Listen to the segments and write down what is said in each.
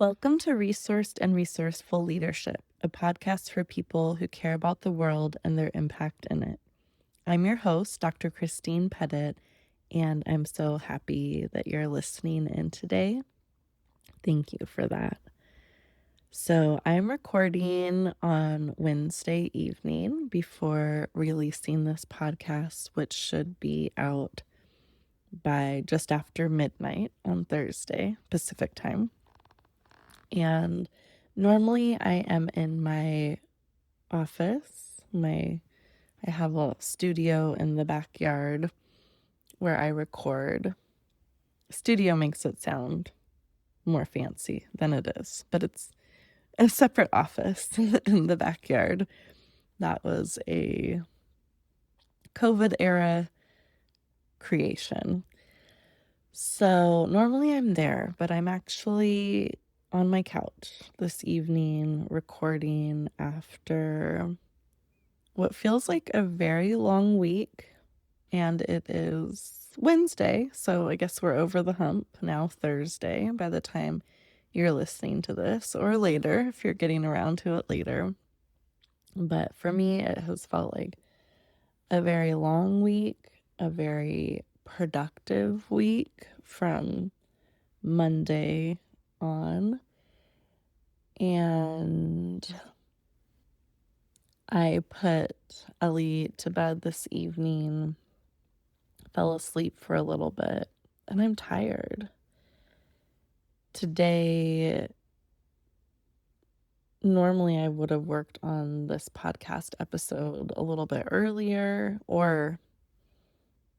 Welcome to Resourced and Resourceful Leadership, a podcast for people who care about the world and their impact in it. I'm your host, Dr. Christine Pettit, and I'm so happy that you're listening in today. Thank you for that. So, I'm recording on Wednesday evening before releasing this podcast, which should be out by just after midnight on Thursday, Pacific time. And normally I am in my office. I have a studio in the backyard where I record. Studio makes it sound more fancy than it is, but it's a separate office in the backyard. That was a COVID era creation. So normally I'm there, but I'm actually on my couch this evening recording after what feels like a very long week. And it is Wednesday, so I guess we're over the hump now, Thursday, by the time you're listening to this, or later if you're getting around to it later. But for me, it has felt like a very long week, a very productive week from Monday on. And I put Ellie to bed this evening, fell asleep for a little bit, and I'm tired. Today, normally I would have worked on this podcast episode a little bit earlier, or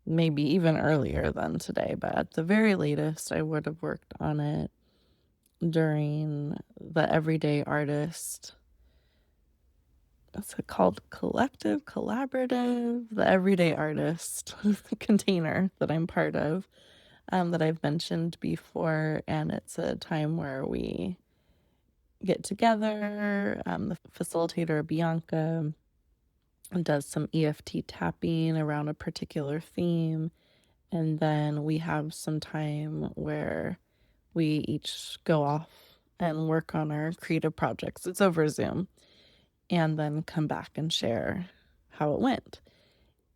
maybe even earlier than today, but at the very latest, I would have worked on it during the Everyday Artist. What's it called? Collaborative, the Everyday Artist container that I'm part of, that I've mentioned before. And it's a time where we get together. The facilitator, Bianca, does some EFT tapping around a particular theme. And then we have some time where we each go off and work on our creative projects. It's over Zoom. And then come back and share how it went.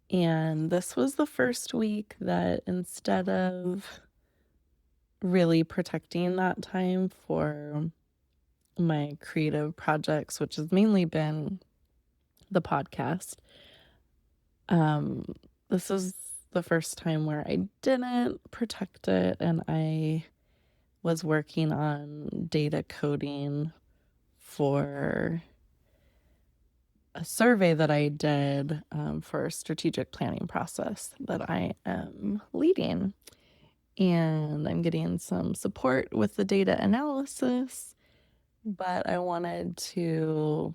And this was the first week that instead of really protecting that time for my creative projects, which has mainly been the podcast, this is the first time where I didn't protect it, and I was working on data coding for a survey that I did for a strategic planning process that I am leading. And I'm getting some support with the data analysis, but I wanted to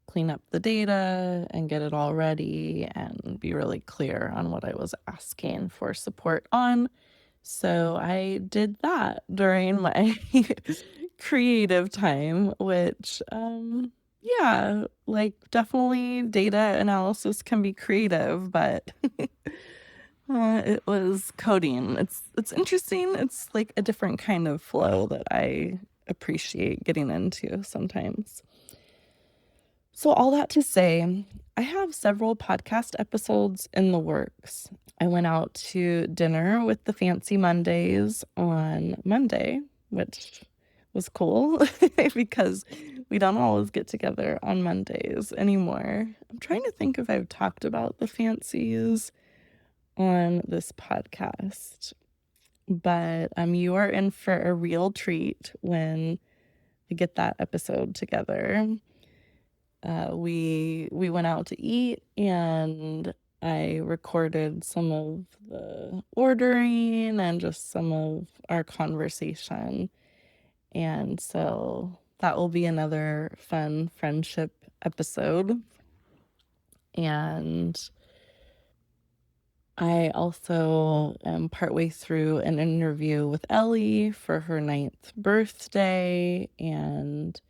clean up the data and get it all ready and be really clear on what I was asking for support on. So I did that during my creative time, which, yeah, like definitely data analysis can be creative, but it was coding. It's interesting. It's like a different kind of flow that I appreciate getting into sometimes. So all that to say, I have several podcast episodes in the works. I went out to dinner with the Fancy Mondays on Monday, which was cool because we don't always get together on Mondays anymore. I'm trying to think if I've talked about the Fancies on this podcast, but you are in for a real treat when we get that episode together. We went out to eat, and I recorded some of the ordering and just some of our conversation. And so that will be another fun friendship episode. And I also am partway through an interview with Ellie for her 9th birthday. And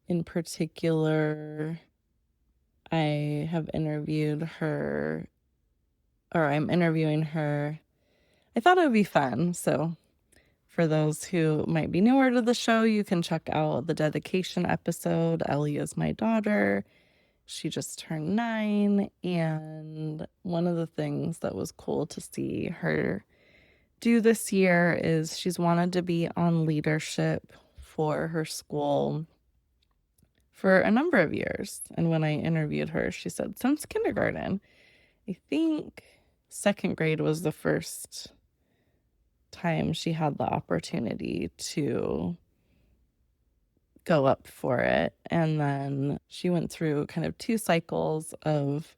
in particular, I have interviewed her, or I'm interviewing her. I thought it would be fun, so For those who might be newer to the show, you can check out the dedication episode. Ellie is my daughter. She just turned 9, and one of the things that was cool to see her do this year is she's wanted to be on leadership for her school for a number of years. And when I interviewed her, she said since kindergarten. I think second grade was the first time she had the opportunity to go up for it. And then she went through kind of 2 cycles of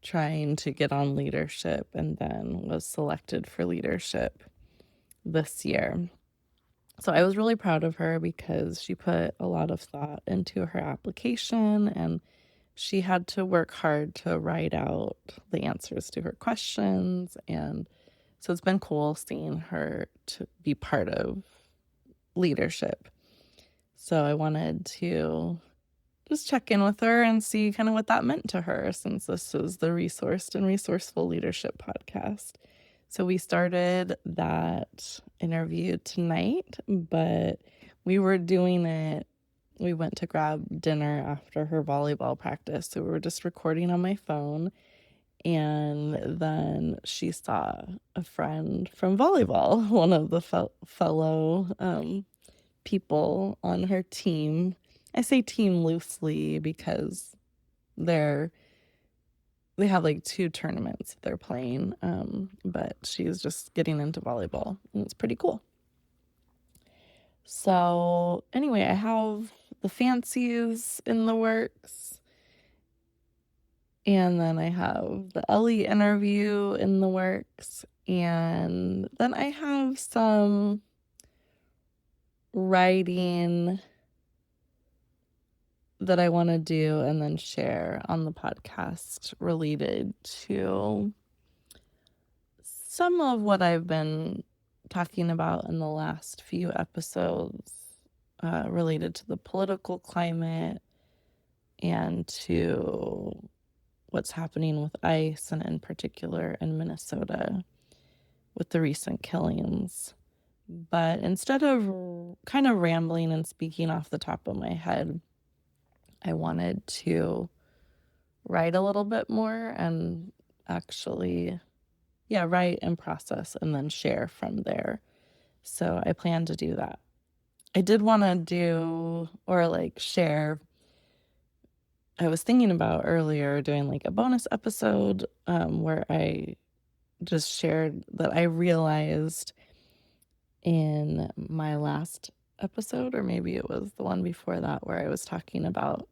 trying to get on leadership and then was selected for leadership this year. So I was really proud of her because she put a lot of thought into her application, and she had to work hard to write out the answers to her questions. And so it's been cool seeing her to be part of leadership. So I wanted to just check in with her and see kind of what that meant to her, since this is the Resourced and Resourceful Leadership podcast. So we started that interview tonight, but we were doing it. We went to grab dinner after her volleyball practice. So we were just recording on my phone. And then she saw a friend from volleyball, one of the fellow people on her team. I say team loosely because they have like 2 tournaments they're playing, but she's just getting into volleyball, and it's pretty cool. So anyway, I have the fancies in the works, and then I have the Ellie interview in the works, and then I have some writing that I want to do and then share on the podcast related to some of what I've been talking about in the last few episodes, related to the political climate and to what's happening with ICE, and in particular in Minnesota with the recent killings. But instead of kind of rambling and speaking off the top of my head, I wanted to write a little bit more and actually, write and process and then share from there. So I plan to do that. I did want to do or share. I was thinking about earlier doing like a bonus episode where I just shared that I realized in my last episode, or maybe it was the one before that, where I was talking about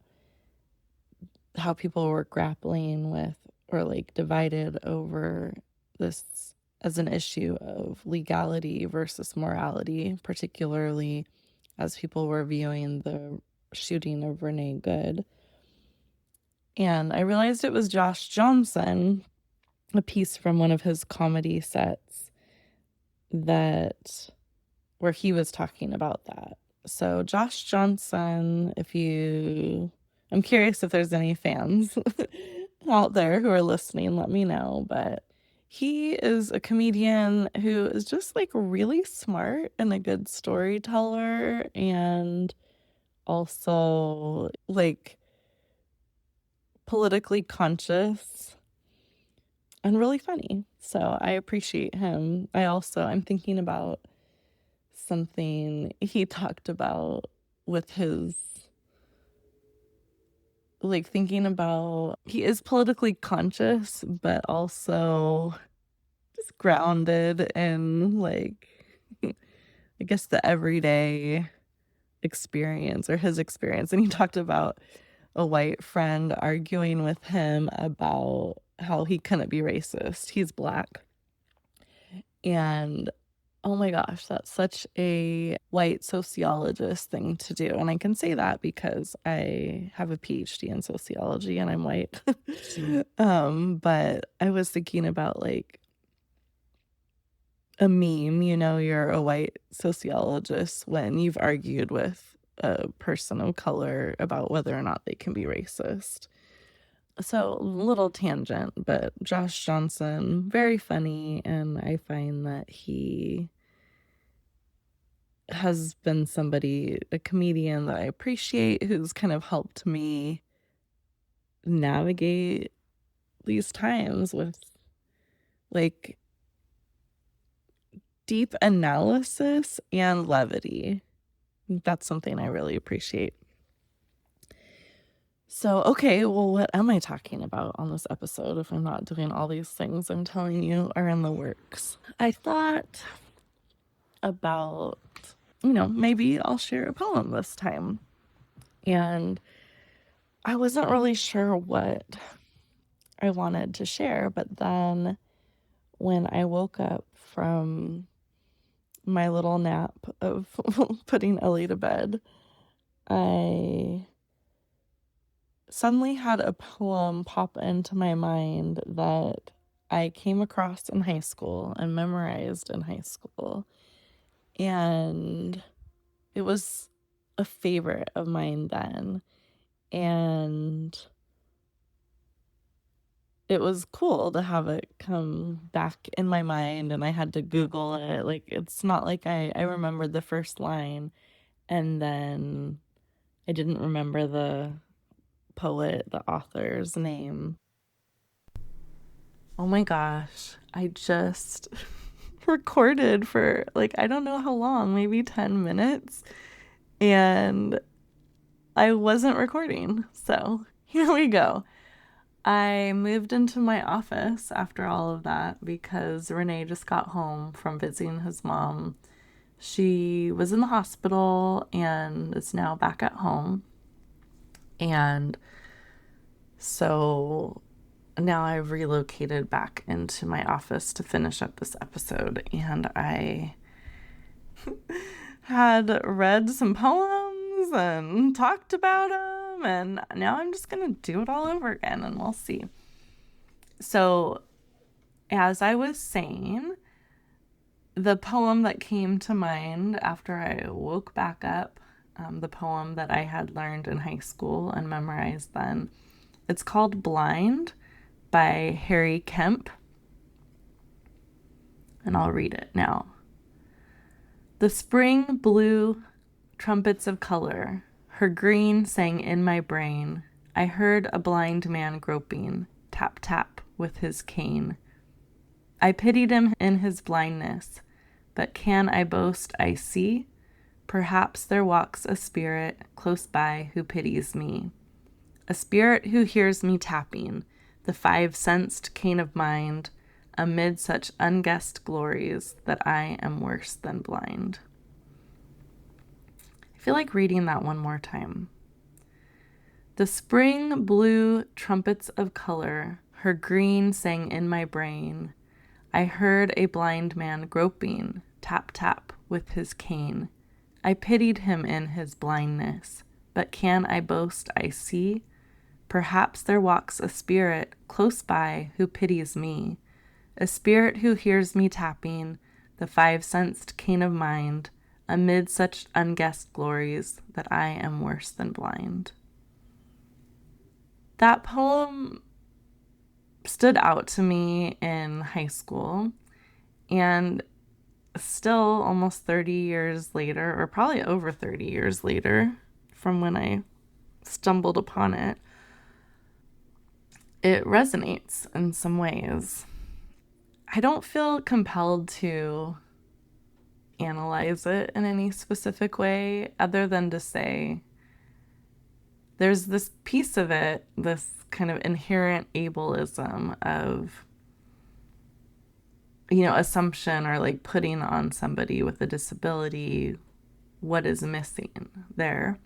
how people were grappling with or divided over this as an issue of legality versus morality, particularly as people were viewing the shooting of Renee Good. And I realized it was Josh Johnson, a piece from one of his comedy sets where he was talking about that. So Josh Johnson, I'm curious if there's any fans out there who are listening, let me know. But he is a comedian who is just really smart and a good storyteller, and also politically conscious and really funny. So I appreciate him. I'm thinking about something he talked about with his thinking about, he is politically conscious, but also just grounded in I guess the everyday experience or his experience. And he talked about a white friend arguing with him about how he couldn't be racist. He's Black. And oh my gosh, that's such a white sociologist thing to do. And I can say that because I have a PhD in sociology and I'm white. But I was thinking about a meme, you're a white sociologist when you've argued with a person of color about whether or not they can be racist. So, little tangent, but Josh Johnson, very funny, and I find that he has been somebody, a comedian that I appreciate, who's kind of helped me navigate these times with like deep analysis and levity. That's something I really appreciate. So, okay, well, what am I talking about on this episode if I'm not doing all these things I'm telling you are in the works? I thought about, maybe I'll share a poem this time. And I wasn't really sure what I wanted to share, but then when I woke up from my little nap of putting Ellie to bed, I suddenly had a poem pop into my mind that I came across in high school and memorized in high school. And it was a favorite of mine then. And it was cool to have it come back in my mind, and I had to Google it. Like, it's not like I remembered the first line and then I didn't remember the poet, the author's name. Oh my gosh, I just recorded for like, I don't know how long, maybe 10 minutes, and I wasn't recording. So here we go. I moved into my office after all of that because Renee just got home from visiting his mom. She was in the hospital and is now back at home. And so now I've relocated back into my office to finish up this episode. And I had read some poems and talked about them. And now I'm just going to do it all over again and we'll see. So, as I was saying, the poem that came to mind after I woke back up, the poem that I had learned in high school and memorized then, it's called Blind by Harry Kemp. And I'll read it now. The spring blew trumpets of color. Her green sang in my brain. I heard a blind man groping, tap, tap with his cane. I pitied him in his blindness, but can I boast I see? Perhaps there walks a spirit close by who pities me. A spirit who hears me tapping, the five-sensed cane of mind, amid such unguessed glories that I am worse than blind. I feel like reading that one more time. The spring blew trumpets of color, her green sang in my brain. I heard a blind man groping, tap, tap with his cane. I pitied him in his blindness, but can I boast I see? Perhaps there walks a spirit close by who pities me, a spirit who hears me tapping the five-sensed cane of mind amid such unguessed glories that I am worse than blind. That poem stood out to me in high school, and still almost 30 years later, or probably over 30 years later from when I stumbled upon it, it resonates in some ways. I don't feel compelled to analyze it in any specific way other than to say there's this piece of it, this kind of inherent ableism of, assumption or like putting on somebody with a disability what is missing there.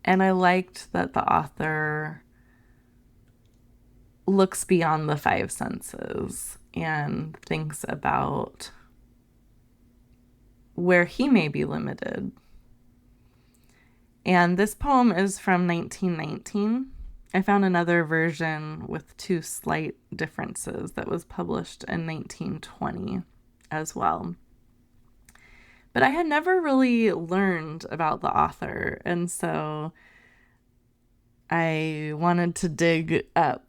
And I liked that the author looks beyond the five senses and thinks about where he may be limited. And this poem is from 1919. I found another version with two slight differences that was published in 1920 as well. But I had never really learned about the author, and so I wanted to dig up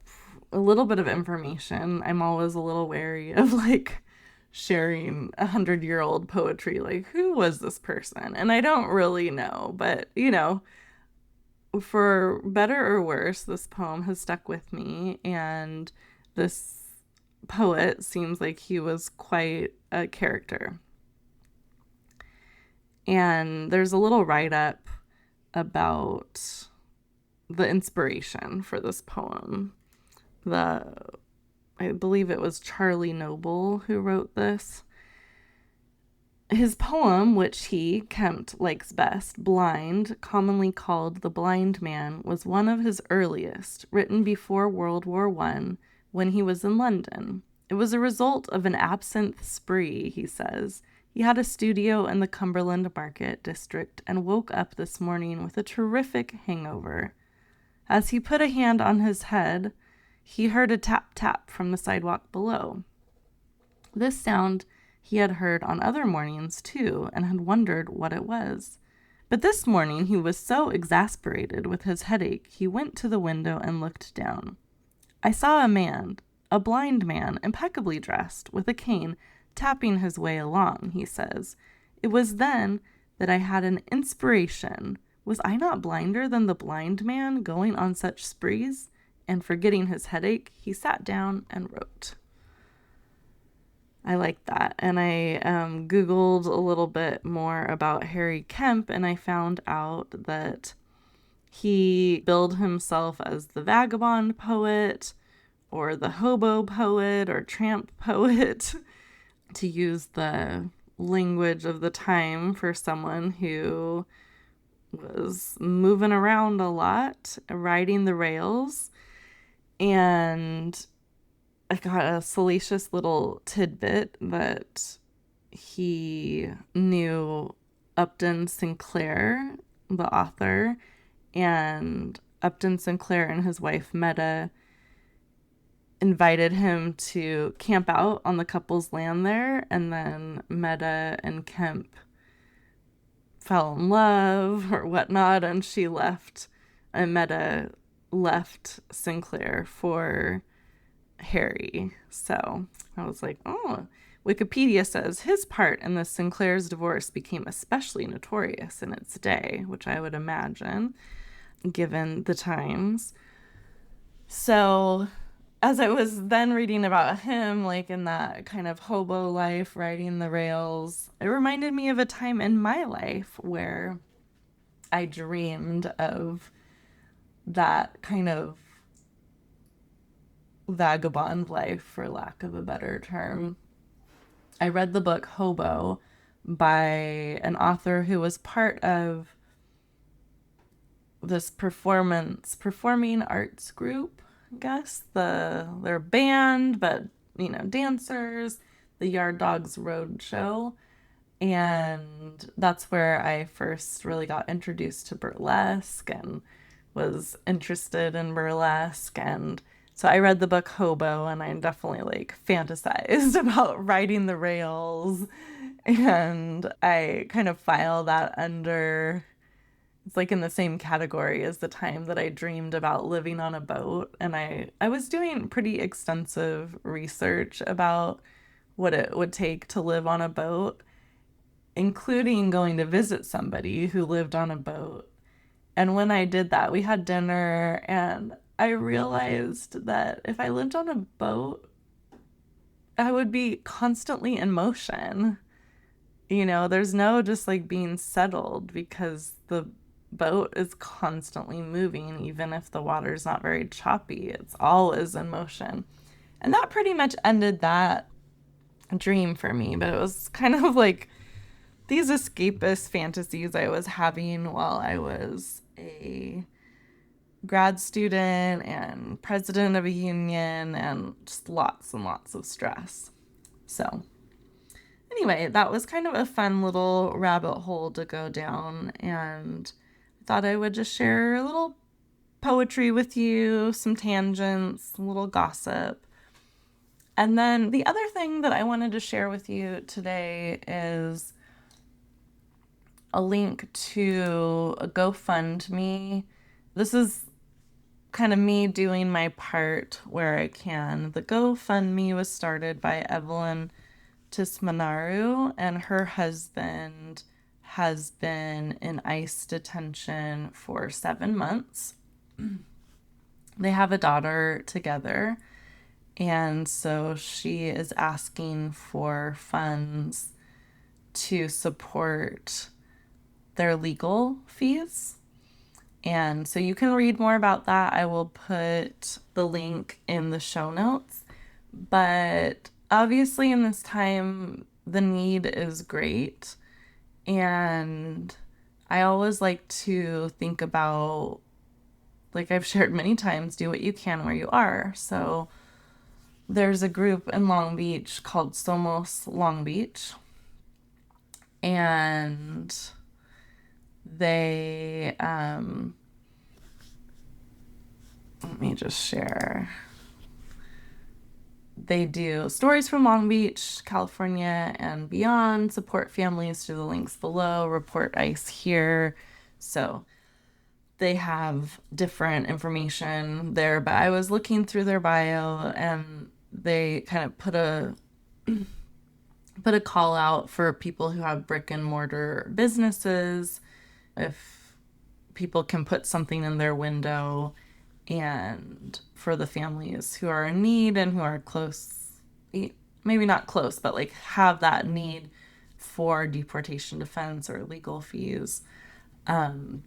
a little bit of information. I'm always a little wary of sharing 100-year-old poetry. Like, who was this person? And I don't really know, but for better or worse, this poem has stuck with me, and this poet seems like he was quite a character. And there's a little write-up about the inspiration for this poem. I believe it was Charlie Noble who wrote this. His poem, which he, Kemp, likes best, Blind, commonly called The Blind Man, was one of his earliest, written before World War I, when he was in London. It was a result of an absinthe spree, he says. He had a studio in the Cumberland Market district and woke up this morning with a terrific hangover. As he put a hand on his head, he heard a tap-tap from the sidewalk below. This sound he had heard on other mornings, too, and had wondered what it was. But this morning he was so exasperated with his headache, he went to the window and looked down. I saw a man, a blind man, impeccably dressed, with a cane, tapping his way along, he says. It was then that I had an inspiration. Was I not blinder than the blind man, going on such sprees? And forgetting his headache, he sat down and wrote. I like that. And I Googled a little bit more about Harry Kemp, and I found out that he billed himself as the vagabond poet or the hobo poet or tramp poet, to use the language of the time for someone who was moving around a lot, riding the rails. And I got a salacious little tidbit that he knew Upton Sinclair, the author, and Upton Sinclair and his wife Meta invited him to camp out on the couple's land there, and then Meta and Kemp fell in love or whatnot, and she left, and Meta left Sinclair for Harry. So I was like, oh, Wikipedia says his part in the Sinclair's divorce became especially notorious in its day, which I would imagine, given the times. So as I was then reading about him, like in that kind of hobo life, riding the rails, it reminded me of a time in my life where I dreamed of that kind of vagabond life, for lack of a better term. I read the book Hobo by an author who was part of this performing arts group, I guess. Their band, but dancers, the Yard Dogs Road Show. And that's where I first really got introduced to burlesque and was interested in burlesque. And so I read the book Hobo, and I definitely fantasized about riding the rails, and I kind of file that under, it's in the same category as the time that I dreamed about living on a boat. And I was doing pretty extensive research about what it would take to live on a boat, including going to visit somebody who lived on a boat. And when I did that, we had dinner, and I realized that if I lived on a boat, I would be constantly in motion. There's no just being settled, because the boat is constantly moving, even if the water's not very choppy. It's always in motion. And that pretty much ended that dream for me. But it was kind of these escapist fantasies I was having while I was a grad student and president of a union, and just lots and lots of stress. So anyway, that was kind of a fun little rabbit hole to go down, and I thought I would just share a little poetry with you, some tangents, a little gossip. And then the other thing that I wanted to share with you today is a link to a GoFundMe. This is kind of me doing my part where I can. The GoFundMe was started by Evelyn Tismanaru, and her husband has been in ICE detention for 7 months. They have a daughter together, and so she is asking for funds to support their legal fees. And so you can read more about that. I will put the link in the show notes. But obviously, in this time, the need is great. And I always like to think about, like I've shared many times, do what you can where you are. So there's a group in Long Beach called Somos Long Beach. And they, let me just share. They do stories from Long Beach, California, and beyond, support families through the links below, report ICE here. So they have different information there, but I was looking through their bio and they kind of put a call out for people who have brick and mortar businesses, if people can put something in their window, and for the families who are in need and who are close, maybe not close, but like have that need for deportation defense or legal fees. And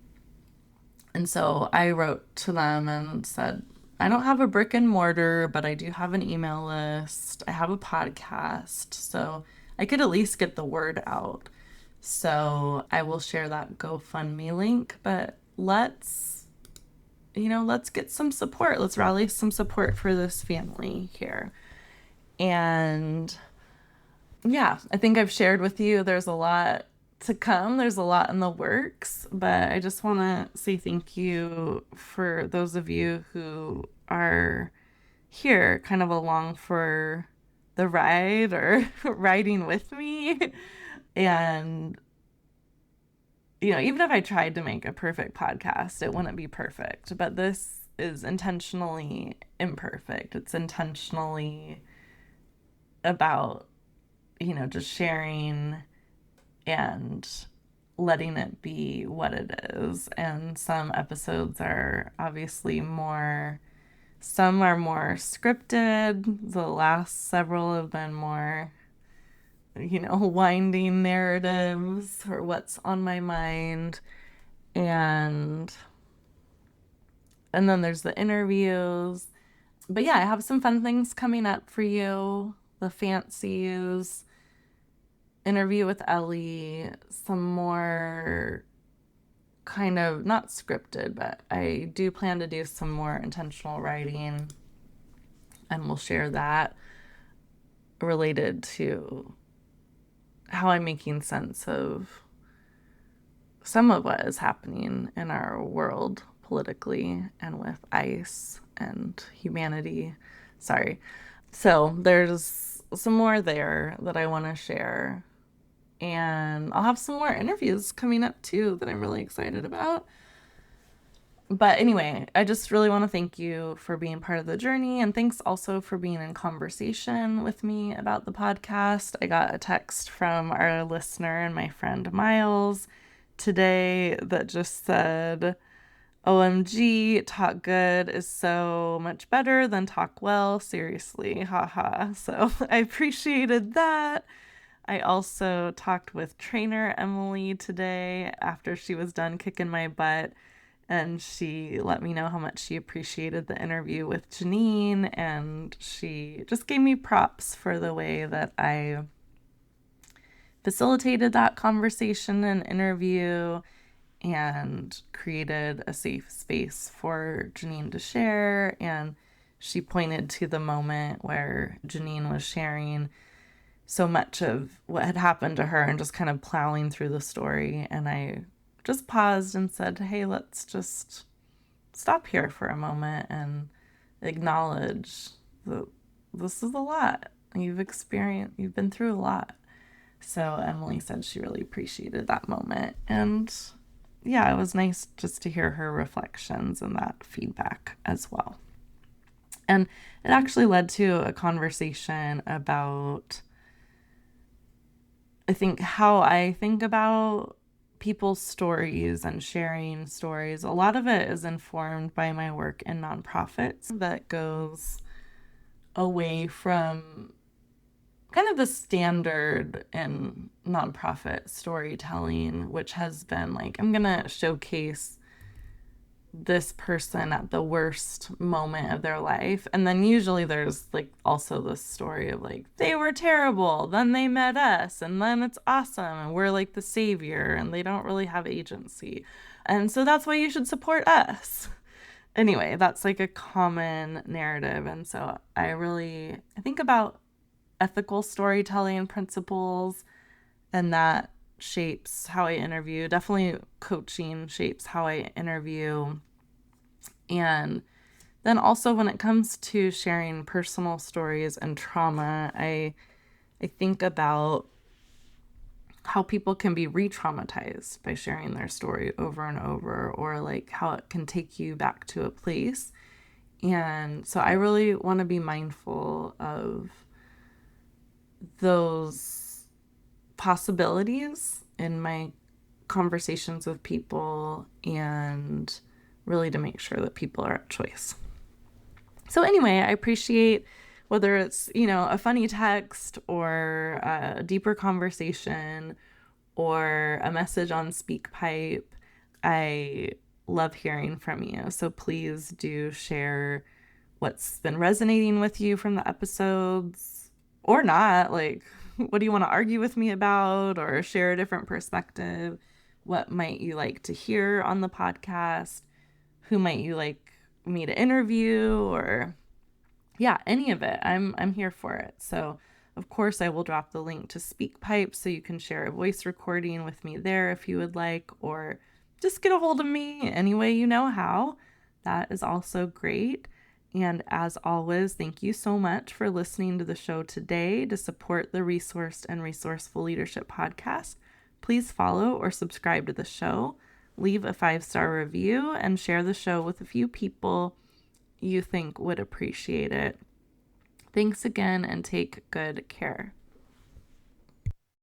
so I wrote to them and said, I don't have a brick and mortar, but I do have an email list. I have a podcast, so I could at least get the word out. So I will share that GoFundMe link, but let's get some support. Let's rally some support for this family here. And yeah, I think I've shared with you, there's a lot to come. There's a lot in the works, but I just want to say thank you for those of you who are here kind of along for the ride or riding with me. And even if I tried to make a perfect podcast, it wouldn't be perfect. But this is intentionally imperfect. It's intentionally about, just sharing and letting it be what it is. And some episodes are obviously some are more scripted. The last several have been more winding narratives or what's on my mind. And then there's the interviews. But yeah, I have some fun things coming up for you. The Fancies, interview with Ellie, some more kind of not scripted, but I do plan to do some more intentional writing, and we'll share that related to how I'm making sense of some of what is happening in our world politically and with ICE and humanity. Sorry. So there's some more there that I want to share. And I'll have some more interviews coming up too that I'm really excited about. But anyway, I just really want to thank you for being part of the journey. And thanks also for being in conversation with me about the podcast. I got a text from our listener and my friend Miles today that just said, OMG, talk good is so much better than talk well. Seriously, haha. So I appreciated that. I also talked with trainer Emily today after she was done kicking my butt. And she let me know how much she appreciated the interview with Janine, and she just gave me props for the way that I facilitated that conversation and interview and created a safe space for Janine to share. And she pointed to the moment where Janine was sharing so much of what had happened to her and just kind of plowing through the story. And I just paused and said, hey, let's just stop here for a moment and acknowledge that this is a lot. You've been through a lot. So Emily said she really appreciated that moment. And yeah, it was nice just to hear her reflections and that feedback as well. And it actually led to a conversation about I think how I think about people's stories and sharing stories, a lot of it is informed by my work in nonprofits that goes away from kind of the standard in nonprofit storytelling, which has been like, I'm going to showcase this person at the worst moment of their life. And then usually there's like also this story of like, they were terrible, then they met us, and then it's awesome, and we're like the savior, and they don't really have agency. And so that's why you should support us. Anyway, that's like a common narrative. And so I think about ethical storytelling principles, and that shapes how I interview. Definitely coaching shapes how I interview. And then also when it comes to sharing personal stories and trauma, I think about how people can be re-traumatized by sharing their story over and over, or like how it can take you back to a place. And so I really want to be mindful of those possibilities in my conversations with people, and really to make sure that people are at choice. So anyway, I appreciate whether it's, a funny text or a deeper conversation or a message on SpeakPipe. I love hearing from you. So please do share what's been resonating with you from the episodes, or not. Like, what do you want to argue with me about, or share a different perspective? What might you like to hear on the podcast? Who might you like me to interview? Or any of it. I'm here for it. So of course I will drop the link to SpeakPipe so you can share a voice recording with me there if you would like, or just get a hold of me any way you know how. That is also great. And as always, thank you so much for listening to the show today. To support the Resourced and Resourceful Leadership podcast, please follow or subscribe to the show, leave a 5-star review, and share the show with a few people you think would appreciate it. Thanks again, and take good care.